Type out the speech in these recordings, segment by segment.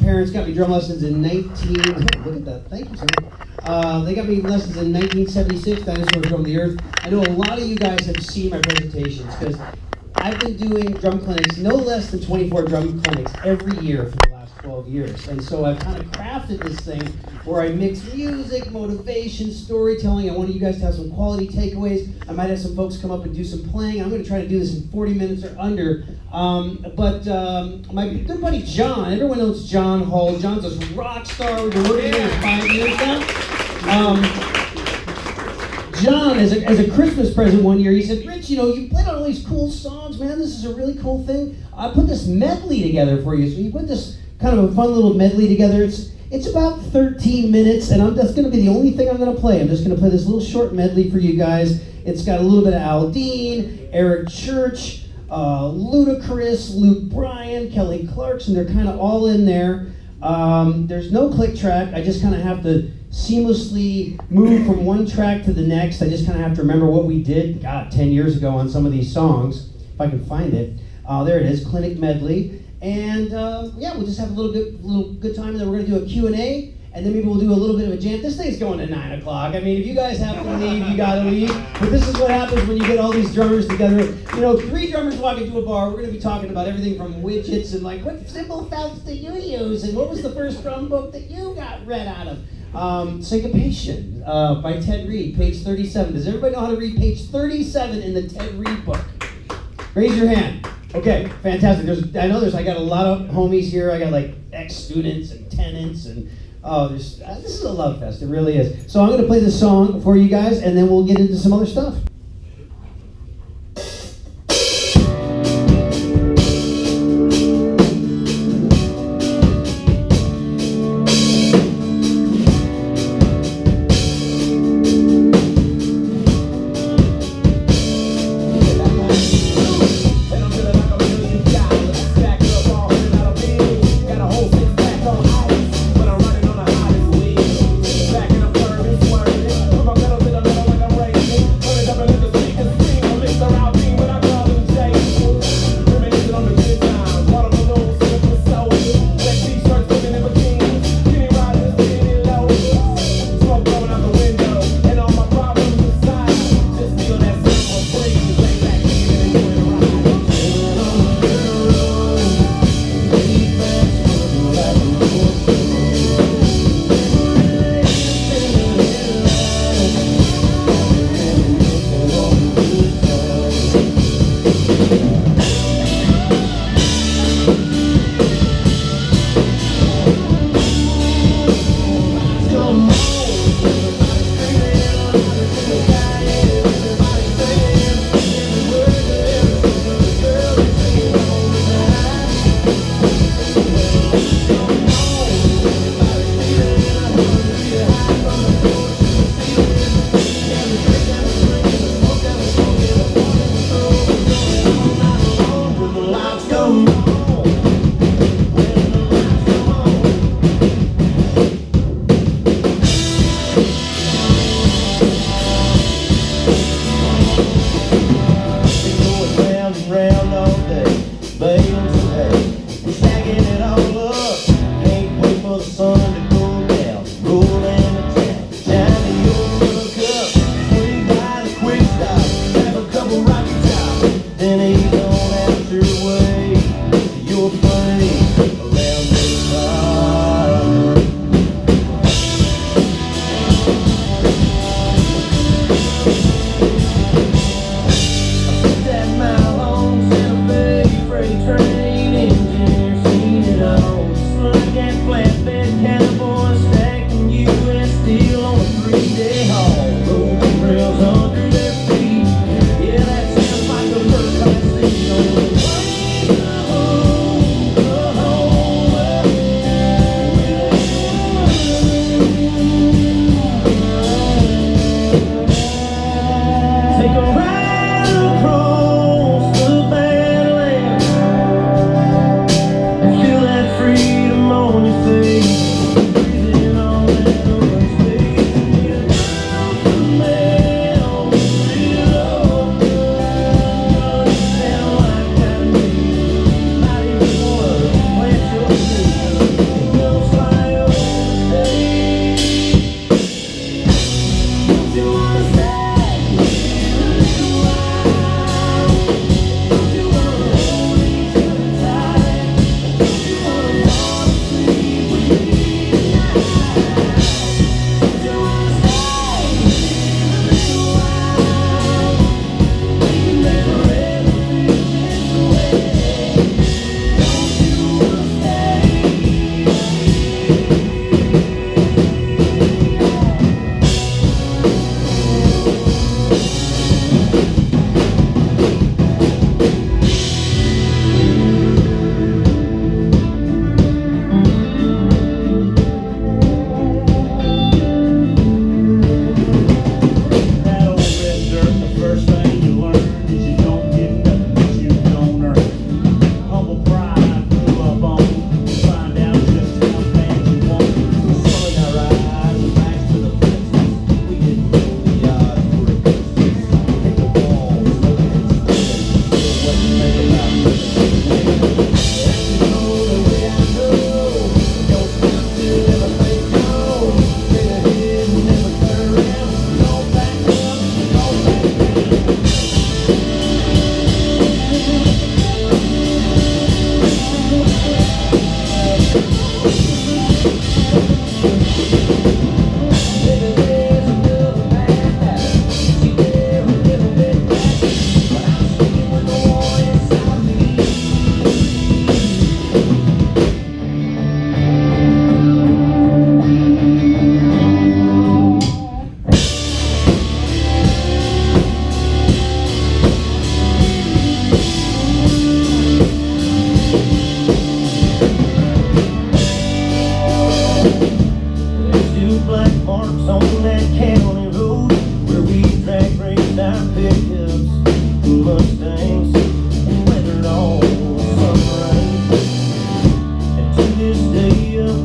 parents got me drum lessons in 19... look at that. Thank you, sir. They got me lessons in 1976, Dinosaurs Roam the Earth. I know a lot of you guys have seen my presentations because I've been doing drum clinics, no less than 24 drum clinics every year for the last 12 years. And so I've kind of crafted this thing where I mix music, motivation, storytelling. I want you guys to have some quality takeaways. I might have some folks come up and do some playing. I'm going to try to do this in 40 minutes or under. But my good buddy John, everyone knows John Hull. John's this rock star. We've been working together for 5 years now. John, as a Christmas present one year, he said, Rich, you played on all these cool songs, man. This is a really cool thing. I put this medley together for you. So he put this kind of a fun little medley together. It's about 13 minutes, and that's going to be the only thing I'm going to play. I'm just going to play this little short medley for you guys. It's got a little bit of Al Dean, Eric Church, Ludacris, Luke Bryan, Kelly Clarkson. They're kind of all in there. There's no click track. I just kind of have to seamlessly move from one track to the next. I just kind of have to remember what we did, 10 years ago on some of these songs, if I can find it. There it is, Clinic Medley. And we'll just have a little good time, and then we're going to do a Q&A, and then maybe we'll do a little bit of a jam. This thing's going to 9 o'clock. I mean, if you guys have to leave, you got to leave. But this is what happens when you get all these drummers together. 3 drummers walk into a bar. We're going to be talking about everything from widgets and like, what cymbal felts do you use? And what was the first drum book that you got read out of? Syncopation by Ted Reed, page 37. Does everybody know how to read page 37 in the Ted Reed book? Raise your hand. Okay, fantastic. I got a lot of homies here. I got like ex-students and tenants, and this is a love fest. It really is. So I'm going to play this song for you guys, and then we'll get into some other stuff. Back in the firm, it's swerving. Put my pedal to the metal like I'm racing. Put it up and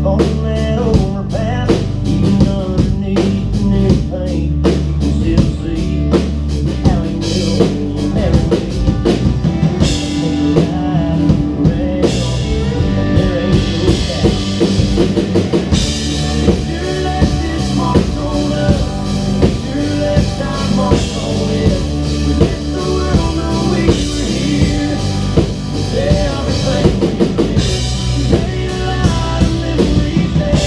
on that overpass. Even underneath the new paint, you can still see how he will marry me. Take a ride around, and there ain't no doubt. Your left is marked on us, your left eye marked on it. We let the world know we were here. Everything we did, made a lot of memories there.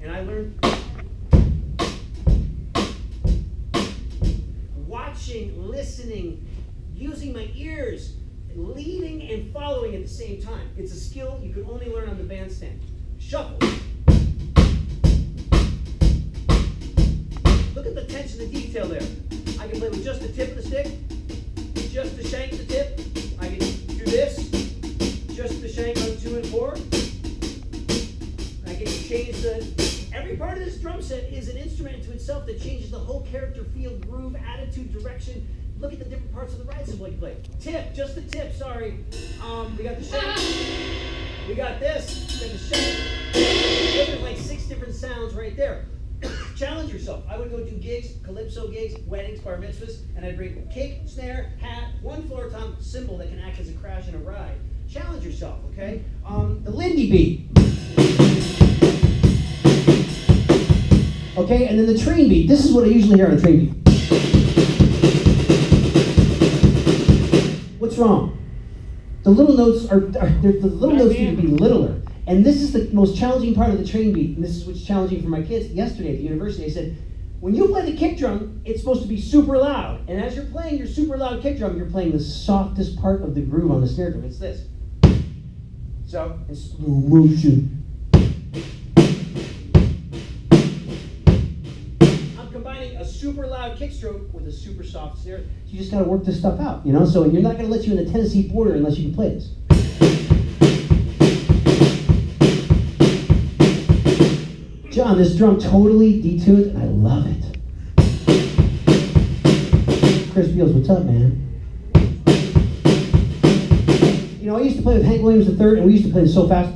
And I learned watching, listening, using my ears, leading and following at the same time. It's a skill you can only learn on the bandstand. Shuffle. Look at the attention to detail there. I can play with just the tip of the stick, just the shank of the tip. I can do this, just the shank on 2 and 4. I can change every part of this drum set is an instrument into itself that changes the whole character, feel, groove, attitude, direction. Look at the different parts of the ride cymbal you play. Tip, just the tip, sorry. We got the shank. We got this, we got the shank. There's like 6 different sounds right there. Challenge yourself. I would go do gigs, calypso gigs, weddings, bar mitzvahs, and I'd bring kick, snare, hat, 1 floor tom cymbal that can act as a crash in a ride. Challenge yourself, okay? The Lindy beat. Okay, and then the train beat. This is what I usually hear on a train beat. What's wrong? The little notes the little notes need to be littler. And this is the most challenging part of the train beat, and this is what's challenging for my kids. Yesterday at the university, I said, when you play the kick drum, it's supposed to be super loud. And as you're playing your super loud kick drum, you're playing the softest part of the groove on the snare drum. It's this. So, in slow motion. I'm combining a super loud kick stroke with a super soft snare. So you just got to work this stuff out, you know? So you're not going to let you in the Tennessee border unless you can play this. John, this drum totally detuned, and I love it. Chris Beals, what's up, man? You know, I used to play with Hank Williams III, and we used to play so fast.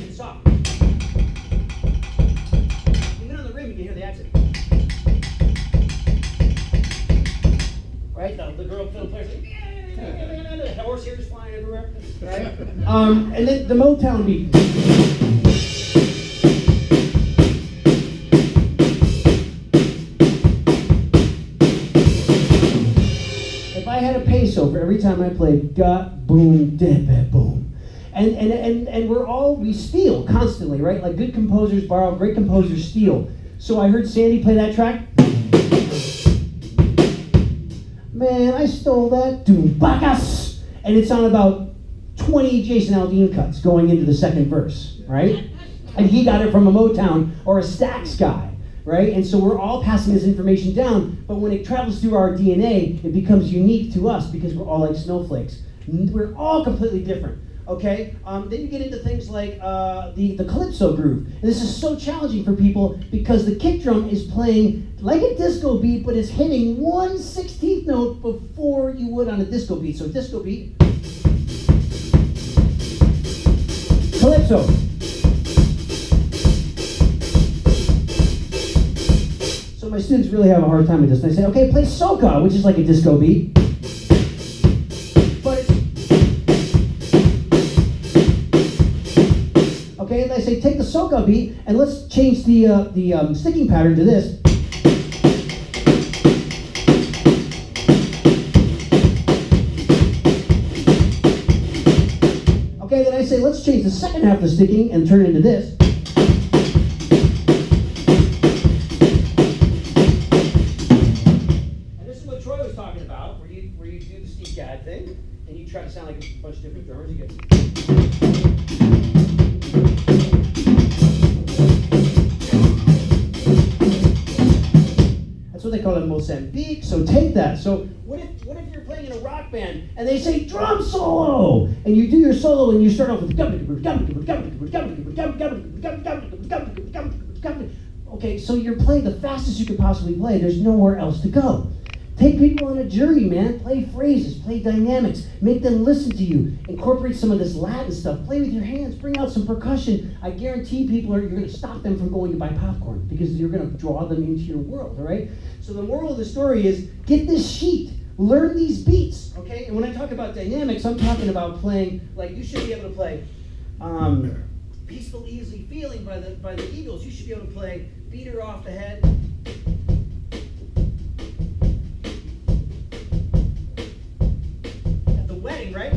And soft. Even on the rim, you can hear the accent. Right? The girl fiddle player's like, the horse ears flying everywhere. Right? And then the Motown beat. If I had a peso for every time I played got boom dip boom, and we steal constantly, right? Like good composers borrow, great composers steal. So I heard Sandy play that track. Man, I stole that, doom bacchus, and it's on about 20 Jason Aldean cuts going into the second verse, right? And he got it from a Motown or a Stax guy, right? And so we're all passing this information down, but when it travels through our DNA, it becomes unique to us because we're all like snowflakes. We're all completely different, okay? Then you get into things like the calypso groove. And this is so challenging for people because the kick drum is playing like a disco beat, but it's hitting 1/16th note before you would on a disco beat. So disco beat, calypso. So my students really have a hard time with this. And I say, okay, play soca, which is like a disco beat. But it's... Okay, and I say, take the soca beat, and let's change the sticking pattern to this. Okay, then I say, let's change the second half of the sticking and turn it into this. And this is what Troy was talking about, where you do the Steve Gadd thing, and you try to sound like a bunch of different drummers. You get... That's what they call it, Mozambique. So take that. So what if you're playing in a rock band and they say drum solo, and you do your solo and you start off with okay, so you're playing the fastest you could possibly play. There's nowhere else to go. Take people on a journey, man. Play phrases, play dynamics, make them listen to you. Incorporate some of this Latin stuff. Play with your hands, bring out some percussion. I guarantee you're going to stop them from going to buy popcorn because you're going to draw them into your world, all right? So the moral of the story is get this sheet. Learn these beats, okay? And when I talk about dynamics, I'm talking about playing, like you should be able to play Peaceful Easy Feeling by the Eagles. You should be able to play Beat Her Off the Head. At the wedding, right?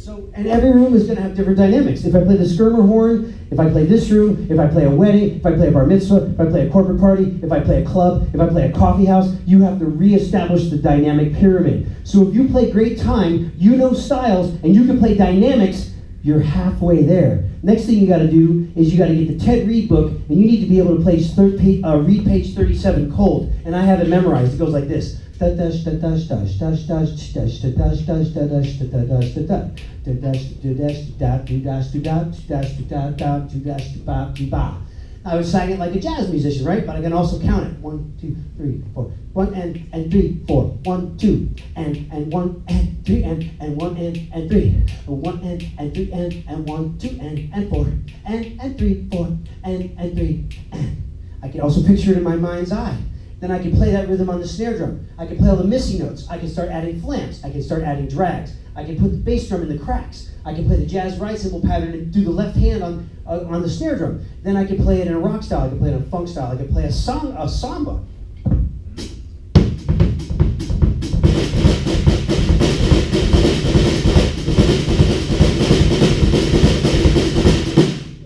So, and every room is going to have different dynamics. If I play the skirmer horn, if I play this room, if I play a wedding, if I play a bar mitzvah, if I play a corporate party, if I play a club, if I play a coffee house, you have to reestablish the dynamic pyramid. So if you play great time, you know styles, and you can play dynamics, you're halfway there. Next thing you got to do is you got to get the Ted Reed book, and you need to be able to read page 37 cold. And I have it memorized. It goes like this. I was singing it like a jazz musician, right? But I can also count it. 1, 2, 3, 4. 1 and 3, 4. 1, 2, and 1 and 3 and 1 and 3. 1 and 3 and 1, 2 and 4 and 3, 4 and 3 and. I can also picture it in my mind's eye. Then I can play that rhythm on the snare drum. I can play all the missing notes. I can start adding flams. I can start adding drags. I can put the bass drum in the cracks. I can play the jazz ride cymbal pattern and do the left hand on the snare drum. Then I can play it in a rock style. I can play it in a funk style. I can play a samba.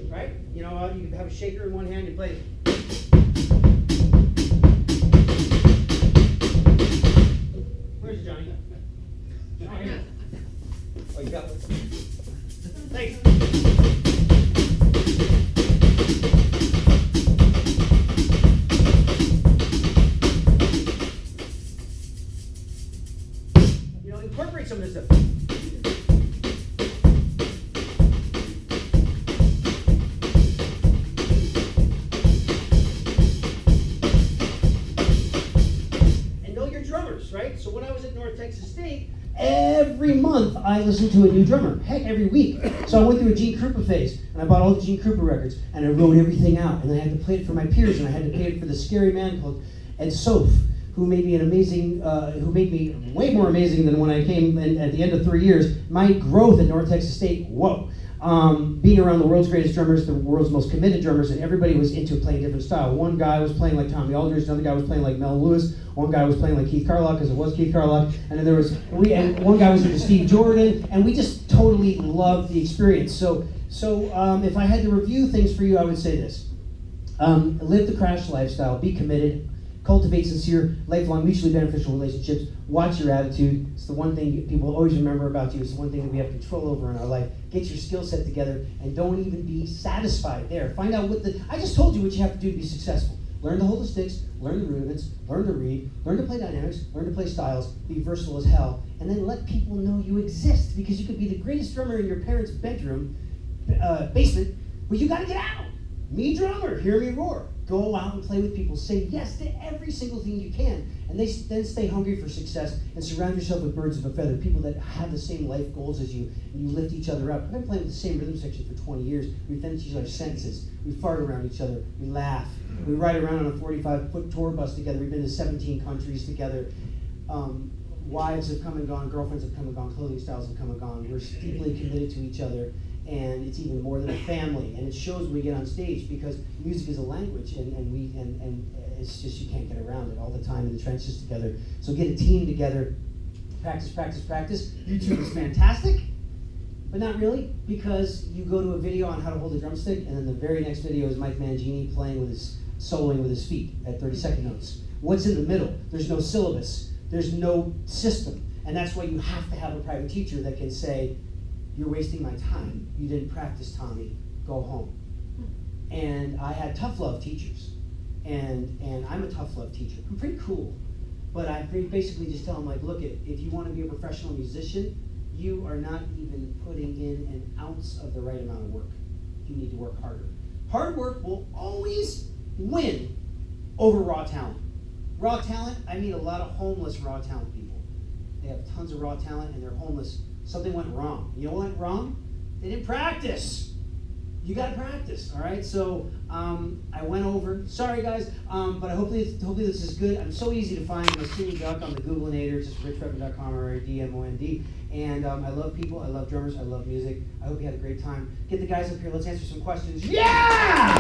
Right? You know, you have a shaker in one hand. You play. Where's Johnny? Oh, you got one. Thanks. You know, incorporate some of this stuff. And know your drummers, right? So when I was at North Texas State, every month I listened to a new drummer. Heck, every week. So I went through a Gene Krupa phase, and I bought all the Gene Krupa records, and I wrote everything out, and I had to play it for my peers, and I had to play it for the scary man called Ed Soph, who made me who made me way more amazing than when I came in at the end of 3 years. My growth at North Texas State, whoa. Being around the world's greatest drummers, the world's most committed drummers, and everybody was into playing different style. One guy was playing like Tommy Aldridge, another guy was playing like Mel Lewis, one guy was playing like Keith Carlock, because it was Keith Carlock, and then and one guy was into Steve Jordan, and we just totally loved the experience. So if I had to review things for you, I would say this. Live the crash lifestyle, be committed, cultivate sincere, lifelong, mutually beneficial relationships, watch your attitude. It's the one thing people always remember about you. It's the one thing that we have control over in our life. Get your skill set together, and don't even be satisfied there. Find out I just told you what you have to do to be successful. Learn to hold the sticks, learn the rudiments, learn to read, learn to play dynamics, learn to play styles, be versatile as hell, and then let people know you exist, because you could be the greatest drummer in your parents' bedroom, basement, but you gotta get out. Me drummer, hear me roar. Go out and play with people. Say yes to every single thing you can. And then stay hungry for success and surround yourself with birds of a feather, people that have the same life goals as you, and you lift each other up. I've been playing with the same rhythm section for 20 years. We finish each other's sentences. We fart around each other. We laugh. We ride around on a 45-foot tour bus together. We've been to 17 countries together. Wives have come and gone. Girlfriends have come and gone. Clothing styles have come and gone. We're deeply committed to each other. And it's even more than a family, and it shows when we get on stage, because music is a language, and it's just, you can't get around it all the time in the trenches together. So get a team together, practice. YouTube is fantastic, but not really, because you go to a video on how to hold a drumstick, and then the very next video is Mike Mangini soloing with his feet at 30-second notes. What's in the middle? There's no syllabus, there's no system, and that's why you have to have a private teacher that can say, "You're wasting my time. You didn't practice, Tommy. Go home." And I had tough love teachers. And I'm a tough love teacher. I'm pretty cool. But I basically just tell them, like, look, if you want to be a professional musician, you are not even putting in an ounce of the right amount of work. You need to work harder. Hard work will always win over raw talent. Raw talent, I meet a lot of homeless raw talent people. They have tons of raw talent and they're homeless. Something went wrong. You know what went wrong? They didn't practice. You got to practice, all right? So I went over. Sorry, guys, but hopefully this is good. I'm so easy to find. I'm a Skinny Duck on the Googleinator, just richredmond.com or DMOND. And I love people. I love drummers. I love music. I hope you had a great time. Get the guys up here. Let's answer some questions. Yeah!